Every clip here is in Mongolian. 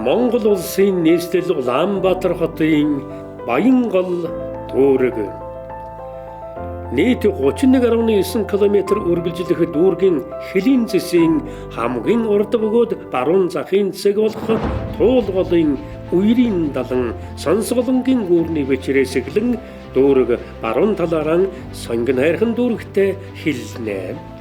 Монгол улсын нийслэл Улаанбаатар хотын Баянгол дүүрэг. Нийт 31.9 км үргэлжлэх дүүргийн хэлийн зэсийн хамгийн урд бөгөөд баруун захын цэг болох Туулголын үерийн далан Сонсголонгийн гүүрний бичрээс эхлэн дүүрэг баруун талаараа сонгон хайрхан дүүрэгтэй хэлнэ.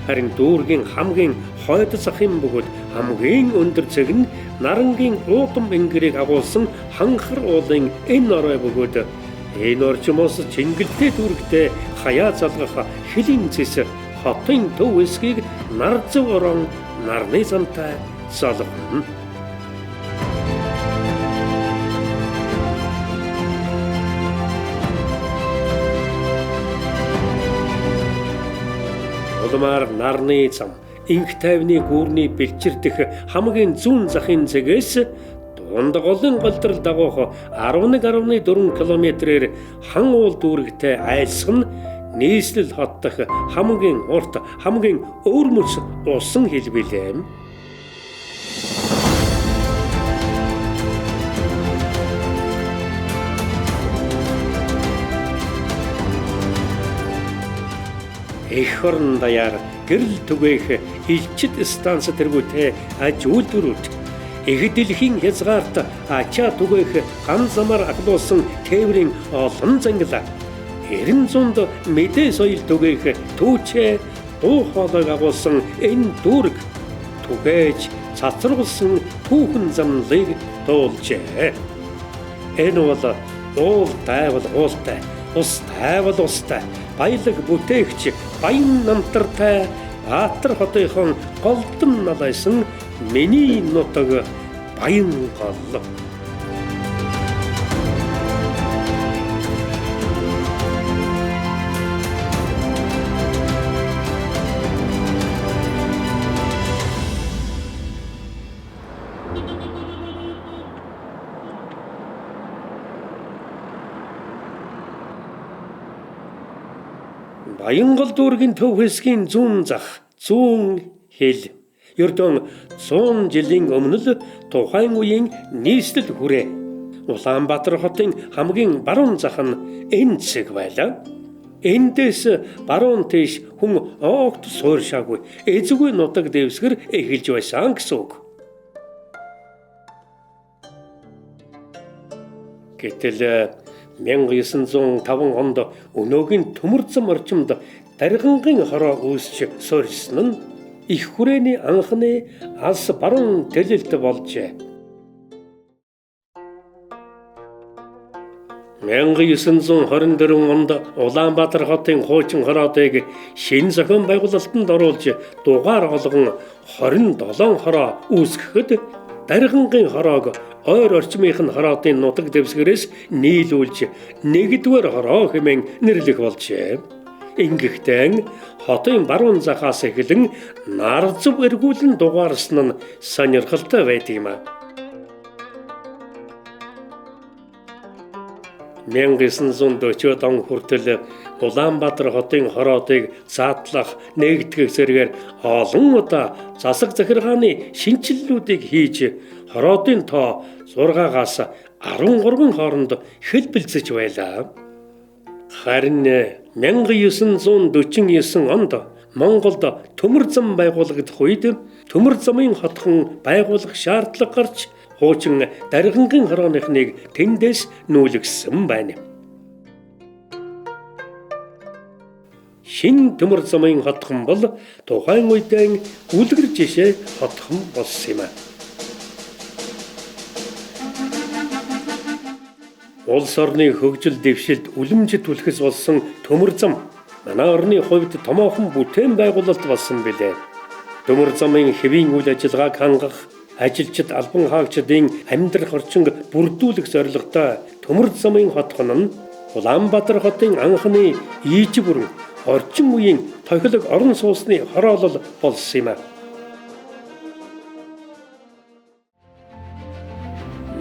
Харин дүүргийн хамгийн хойд захын бөгөөд хамгийн өндөр цэг нь Нарангийн уудам энгэрийг агуулсан ханхар уулын энэ орой бөгөөд энэ орчмоос Чингэлтэй дүүрэгтэй хаяа залгах хэлийн зэс хотын төв эсгийг нар зав орон нарны замтай залгана. Улмаар нарны зам инх тайвны гүүрний бэлчирдэх хамгийн зүүн захын цэгээс дунд голын голдрол дагуух 11.4 км-ээр хан уул дүүрэгтэй айлсах нь нийслэл хот дахь хамгийн урт хамгийн өвөрмөц усан хэлбэлээ. Эх орон даяар гэрэл түгээх элчит станц тэргүүтэй аж үйлдвэрүүд эх дэлхийн хязгаарт ачаа түгээх ган замаар аглуулсан тээврийн олон зангилаа 90 мэдээ соёл түгээх түүчээ дуу хоолойг агуулсан энэ дүүрэг түгээж цацруулсан түүхэн замлыг дуулжээ. Энэ бол уул тайвал уултай, ус тайвал устай, баялаг бүтээгч баян намтартай Баатар хотынхон голдон налайсан миний нутаг Баянгол. Баянгол дүүргийн төв хэсгийн зүүн зах зүүн хэл ердөө 100 жилийн өмнө л тухайн үеийн нийслэл хүрээ. Улаанбаатар хотын хамгийн баруун зах нь энэ цэг байлаа. Эндээс баруун тийш хүн огт сууршаагүй эзгүй нутаг дэвсгэр эхэлж байсан гэсэн үг. Гэтэл 1905 онд өнөөгийн төмөр зам орчимд даргангийн хороо үүсч суурьсан нь их хүрээний анхны алс баруун төлөлт болжээ. 1924 онд Улаанбаатар хотын хуучин хороодыг шинэ зохион байгуулалтанд оруулж дугаар олгон 27 хороо үүсгэхэд даргангийн хороог ойр орчмынхын хороодын нутаг дэвсгэрээс нийлүүлж нэгдүгээр хороо хэмээн нэрлэх болжээ. Ингэхдээ хотын баруун захаас эхлэн нар зав эргүүлэн дугаарсан нь сонирхолтой байт юм а. 1940 он хүртэл Улаанбаатар хотын хороодыг заатлах нэгтгэх зэргээр олон удаа засаг захиргааны шинжилэлүүдийг хийж хороодын тоо 6-аас 13 хооронд хэлбэлцэж байлаа. Харин 1949 онд Монголд төмөр зам байгуулагдах үед төмөр замын хотхон байгуулах шаардлага гарч хуучин даргангийн хорооныхныг тэндээс нүүлгсэн байна. Шинэ төмөр замын хотхон бол тухайн үедээ үлгэр жишээ хотхон болсон юм а. Улс орны хөгжил дэвшилд үлэмжит түлхэс болсон төмөр зам манай орны хувьд томоохон бүтээн байгуулалт болсон билээ. Төмөр замын хэвийн үйл ажиллагааг хангах, ажилчид албан хаагчдын амьдрах орчинг бүрдүүлэх зорилготой төмөр замын хотхон нь Улаанбаатар хотын анхны ийж бүрэн орчин үеийн тохилог орон сууцны хороолол болсон юм а.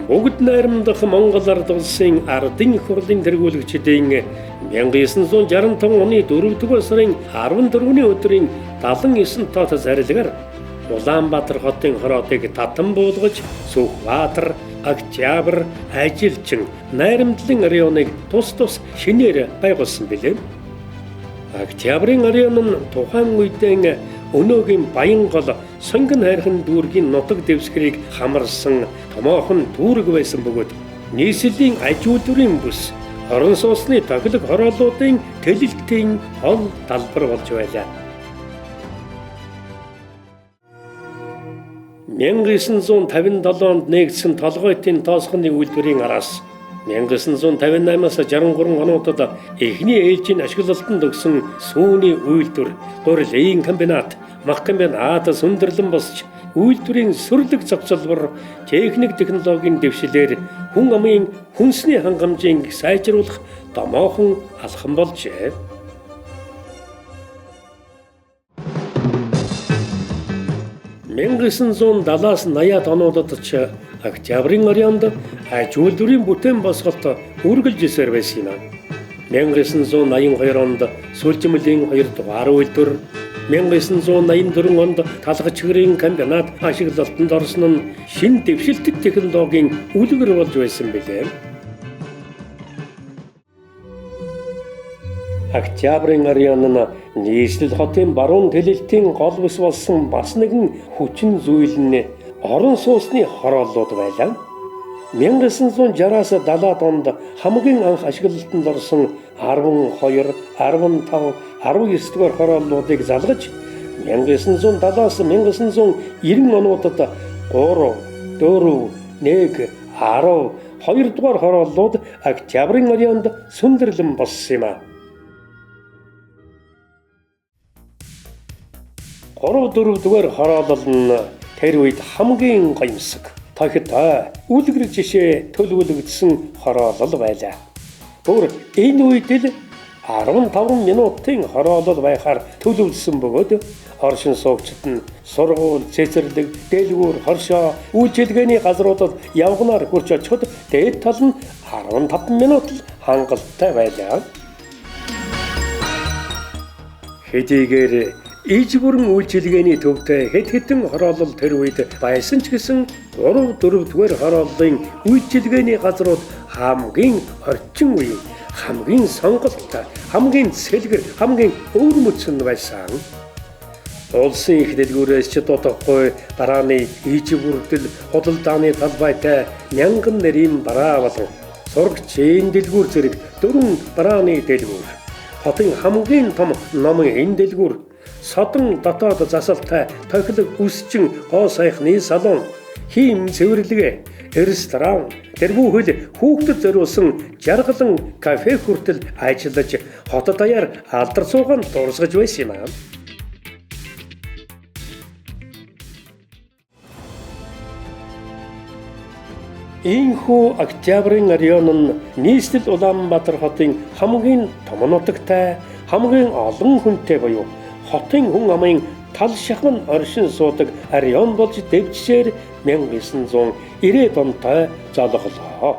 Бүгд найрамдах Монгол Ард улсын ардын хурлын тэргүүлэгчдийн 1965 оны 4-р сарын 14-ний өдрийн 79 тоот зарилгаар Улаанбаатар хотын хороодыг татан буулгаж Сүхбаатар, Октябрь, Ажилчин, Найрамдлын районыг тус шинээр байгуулсан билээ. Октябрийн район нь тухайн үедээ өнөөгийн Баянгол сонгон хайрхан дүүргийн нутаг дэвсгэрийг хамарсан томоохон дүүрэг байсан бөгөөд нийслэлийн ажуудурын бүс орон сууцны тохилог хорооллуудын төлөлтийн хол талбар болж байлаа. 1957 онд нэгдсэн толгойтын тоосгоны үйлдвэрийн араас 1958-аас 63 онуудад эхний ээлжийн ашиглалтанд өгсөн сүүний үйлдвэр, гурилын комбинат, мах комбинат сүндэрлэн босч үйлдвэрийн сүрлэг зохицолбор техник технологийн дэвшлэр хүн амын хүнсний хангамжийг сайжруулах томоохон алхам болжээ. 1970-аас 80-аад онуудад ч Октябрийн районд аж үйлдвэрийн бүтээн босголт үргэлжилсээр байсан юм. 1982 онд Сүлжмэлийн 2 дугаар үйлдвэр, 1984 онд талгачгэрийн комбинат ашиглалтанд орсон нь шинэ дэвшилтэт технологийн үлгэр болж байсан билээ. Октябрийн район нь нийслэл хотын баруун төлөлтийн гол бүс болсон бас нэгэн хүчин зүйл нь орон сууцны хорооллууд байлаа. 1960-аас 70-аад онд хамгийн анх ашиглалтанд орсон 12, 15, 19 дугаар хорооллуудыг залгаж 1970-аас 1990 онуудад 3, 4, 1, 10, 2 дугаар хорооллууд Октябрийн районд сүндэрлэн болсон юм а. 3-4 дугаар хороолол нь тэр үед хамгийн гоёмсог, тохитой, үлгэр жишээ төлөвлөгдсөн хороолол байлаа. Өөр энэ үед л 15 минутын хороолол байхаар төлөвлөсөн бөгөөд оршин суугчид нь сургууль, цэцэрлэг, дэлгүүр, хоршоо, үйлчилгээний газруудад явгнаар хурж очиход дээд тал нь 15 минут л хангалттай байлаа. Хэдийгээр иж бүрэн үйлчилгээний төвтэй хэдэн хороолол тэр үед байсан ч гэсэн 3-4 дугаар хорооллын үйлчилгээний газрууд хамгийн орчин үеийн, хамгийн сонголттой, хамгийн сэлгэр, хамгийн өвөрмөцөн байсан. Улсын их дэлгүүрээс ч дутахгүй барааны иж бүрдэл худалдааны талбайтай мянган нэрийн бараа болон сурагчийн дэлгүүр зэрэг 4 барааны дэлгүүр, хотын хамгийн том номын дэлгүүр, содон дотоод засалтай тохилог үсчин гоо сайхны салон, хийм цэвэрлэгээ, ресторан, тэр бүхэл хүүхдэд зориулсан жаргалан кафе хүртэл ажиллаж хотод даяар алдар суугаанд дурсгаж байсан юм аа. Ийхүү Октябрийн район нь нийслэл Улаанбаатар хотын хамгийн том нутагтай, хамгийн олон хүнтэй буюу хотын хүн амын тал шахман оршин суудаг район болж дэвжсээр 1990 онтой залглоо.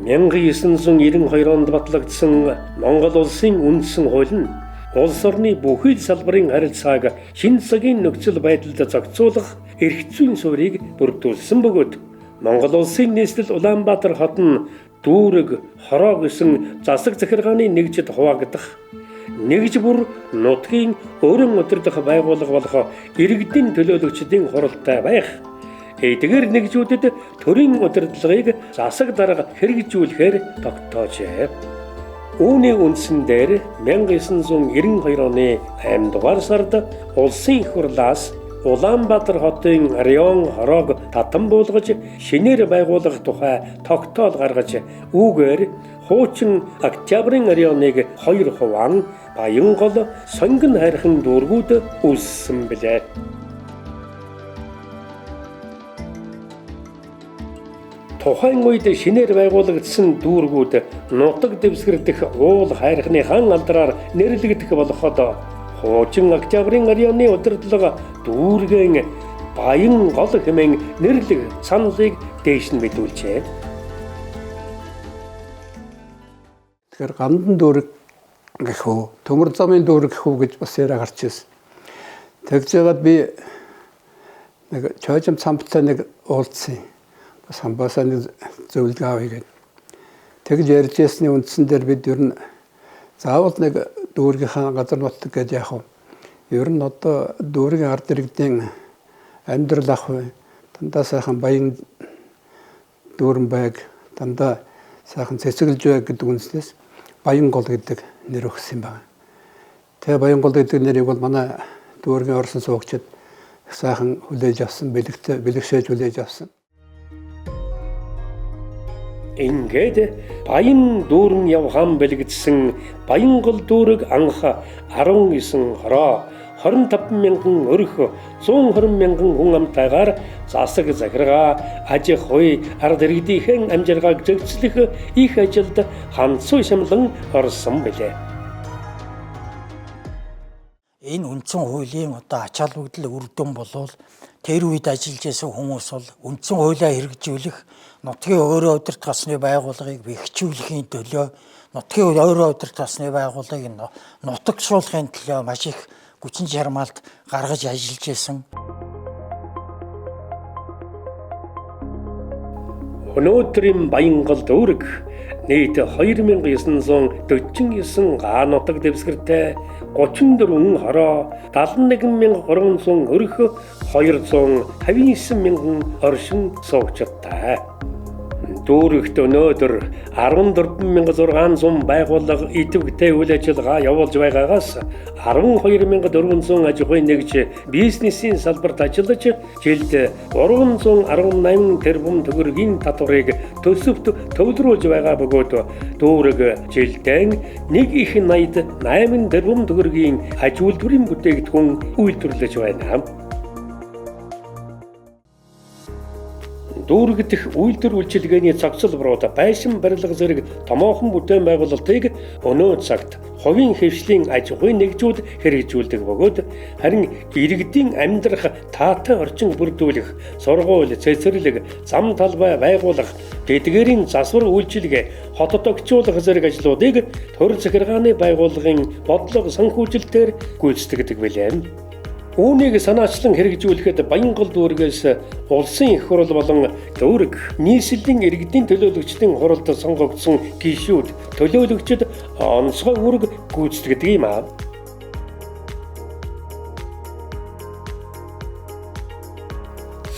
(1992 онд батлагдсан Монгол улсын үндсэн хууль нь улс орны бүхий л салбарын харилцааг шинэ цагийн нөхцөл байдалд зохицуулах эрх зүйн суурийг бүрдүүлсэн бөгөөд Монгол улсын нийслэл Улаанбаатар хот нь дүүрэг, хороо гэсэн засаг захиргааны нэгжид хуваагдах, нэгж бүр нутгийн өрн удирдах байгууллага болох иргэдийн төлөөлөгчдийн хуралтай байх, эдгээр нэгжүүдэд төрийн удирдлагыг засаг дарга хэрэгжүүлэхээр тогтоожээ. Үүний үндсэн дээр 1992 оны 8 дугаар сард улсын их хурлаас Улаанбаатар хотын район хороог татан буулгаж шинээр байгуулах тухай тогтоол гаргаж үүгээр хуучин Октябрийн районыг 2 хуваан Баянгол сонгон хайрхан дүүргүүд үүссэн билээ. Тухайн үед шинээр байгуулагдсан дүүргүүд нутаг дэвсгэр дэх уул хайрхны хан алдраар нэрлэгдэх болоход хуучин октябрын оройны удирдлага дүүргийн Баян гол хэмээн нэрлэг саналыг дээш нь мэдүүлжээ. Тэгэхээр гандан дүүрэг гэх үү, төмөр замын дүүрэг гэх үү гэж бас яриа гарч ирсэн. Тэгж байгаад би нэг чойжим цамцтай нэг уулзсан. Бас хамбасаа нэг зөвлөгөө авъя гэдэг. Тэгж ярьж ясны үндсэн дээр бид ер нь заавал нэг дүүргийнхаа газар нутаг гэж яах вэ? Ер нь одоо дүүргийн ард иргэдийн амьдрал ах вэ? Дандаа сайхан баян дүүрэн байг, дандаа сайхан цэцэглэж байг гэдэг үндснээс Баян гол гэдэг нэр өгсөн юм байна. Тэгээ Баян гол гэдэг нэрийг бол манай дүүргийн орсон суугчид сайхан хүлээж авсан, бэлэгшээж хүлээж авсан. Ингээд Баян дүүрэн явхан бэлэгдсэн Баян гол дүүрэг анх 19 хороо 25 мянган өрх 120 мянган хүн амтайгаар засаг захиргаа аж ахуй ард иргэдийн амжиргааг зөвцлөх их ажилд ханцуу шамлан орсон билээ. Энэ үндсэн хуулийн одоо ач холбогдол үр дүн болвол тэр үед ажиллаж байсан хүмүүс бол үндсэн хуулиа хэрэгжүүлэх, нутгийн өөрөө удирдах засны байгууллагыг бэхжүүлэхийн төлөө, нутгийн өөрөө удирдах засны байгууллагыг нутагшуулахын төлөө маш их хүчин чармаалт гаргаж ажиллаж байсан. Өнөөдрийн Баян гол дүүрэг нийт 2949 га нутаг дэвсгэртэй 34 хороо 71300 өрх 259 мянган оршин суугчтай. Дүүрэгт өнөөдөр 14600 байгууллага идэвхтэй үйл ажиллагаа явуулж байгаагаас 12400 аж ахуйн нэгж бизнесийн салбарт ажиллаж жилд 318 тэрбум төгрөгийн татварыг төсөвт төвлөрүүлж байгаа бөгөөд дүүрэг жилдээ 1.88 тэрбум төгрөгийн аж үйлдвэрийн бүтээгдэхүүн үйлдвэрлэж байна. Дүүрэг дэх үйлдвэр үйлчилгээний цогцлборууд байшин барилга зэрэг томоохон бүтээн байгуулалтыг өнөө цагт хувийн хэвшлийн аж ахуйн нэгжүүд хэрэгжүүлдэг бөгөөд харин иргэдийн амьдрах таатай орчин бүрдүүлэх, сургууль, цэцэрлэг, зам талбай байгуулах, тэдгээрийн засвар үйлчилгээ, хотод огцуулах зэрэг ажлуудыг төр захиргааны байгууллагын бодлого санхүүжилтээр гүйцэтгэдэг билээ. Үүнийг санаачлан хэрэгжүүлэхэд Баян гол дүүргээс улсын их хурл болон дүүрэг нийслэлийн иргэдийн төлөөлөгчдийн хуралд сонгогдсон гишүүд төлөөлөгчд онцгой үүрэг гүйцэтгэдэг юм аа.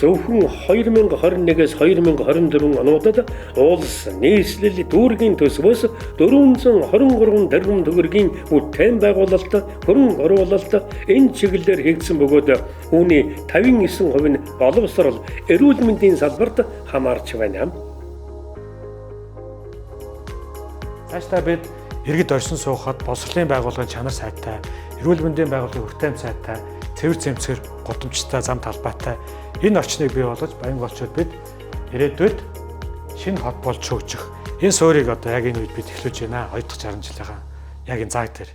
Зөвхөн 2021-с 2024 онуудад улс нийслэл дүүргийн төсвөөс 423 тэрбум төгрөгийн бүтээн байгуулалт, хөрөн оруулалт энэ чиглэлээр хийгдсэн бөгөөд үүний 59% нь боловсрол, эрүүл мэндийн салбарт хамаарч байна. Цаашдаа бид иргэд оршин суухад боловсролын байгууллагын чанар сайтай, эрүүл мэндийн байгууллагын хүртээмж сайтай, цэвэр цэмцгэр, гудамжтай, зам талбайтай энэ орчныг бий болгож Баян голчууд бид ирээдүйд шинэ хот болж хөгжих энэ суурийг одоо яг энэ үед бид эхлүүлж байна. 2 дахь 60 жилийнхаа яг энэ цаг дээр.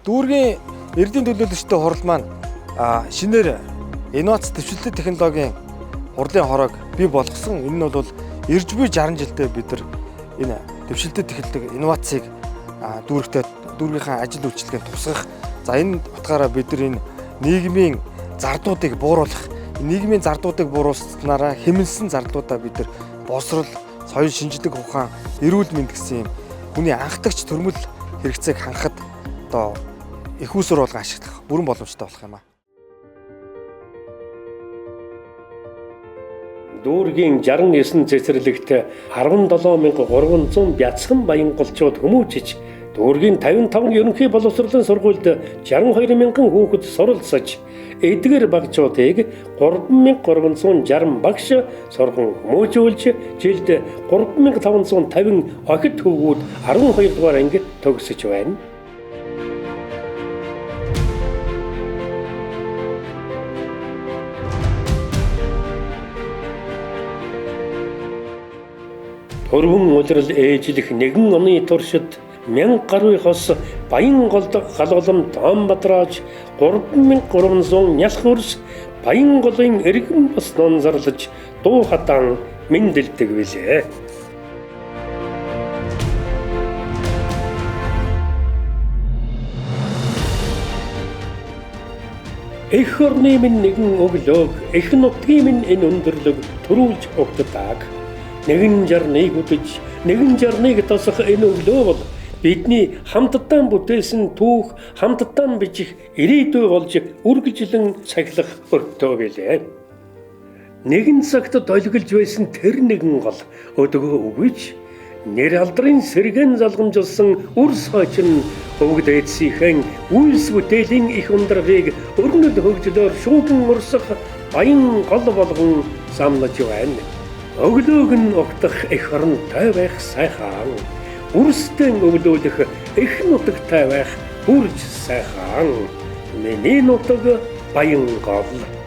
Дүүргийн эрдэнэ төлөөлөгчтэй хурал маань шинээр инновац дэвшилтэт технологийн хурлын хороог бий болгосон. Энэ нь бол ирж буй 60 жилдээ бид нар энэ дэвшилтэт технологи инновацийг дүүргийнхаа ажил үйлчилгээнд тусгах. За энэ утгаараа бид нар энэ нийгмийн зардуудыг бууруулах, нийгмийн зардуудыг бууруулснараа хэмнэлсэн зардлуудаа бид нар боловсрол, соёл шинжлэх ухаан, эрүүл мэнд гэсэн юм хүний анхдагч төрмөл хэрэгцээг хангахад одоо их усүр болгон ашиглах бүрэн боломжтой болох юм аа. Дүүргийн 69 цэцэрлэгт 17300 бяцхан Баян голчууд хүмүүжиж дүүргийн 55 ерөнхий боловсролын сургуульд 62 мянган хүүхэд суралцаж эдгээр багчуудыг 3360 багш сурган хүмүүжүүлж жилд 3550 охид хөвгүүд 12 дугаар анги төгсөж байна. Өргөн улирал ээжлэх нэгэн оны туршид 1000 гаруй хос Баянголд галуулам Тоонбадраач 3300 нялх өрс Баянголын иргэн боснон зарлаж дуу хатан мэндэлдэг билээ. Эх орны минь нэгэн өглөөг эх нутгийн минь энэ өндөрлөг төрүүлж өгдөг. Нэгэн жарныг үдэж, нэгэн жарныг тосох энэ өглөө бол бидний хамтдаа бүтээсэн түүх, хамтдаа бичих ирээдүй болж үргэлжлэн цаглах өртөө билээ. Нэгэн цагт долгилж байсан тэр нэгэн гол өдгөө өгөж нэр алдрын сэргэн залгамжилсан үр сойчин өвөг дээдсийнхэн үйлс бүтээлийн их ундрагыг өрнөд хөгжлөөр шуугин урсах баян гол болгон самлаж байна. Өглөөг нь огтох эх оронтой байх сайхан, үрстэн өглөөлөх эх нутагтай байх үрж сайхан. Миний нутаг Баянгол.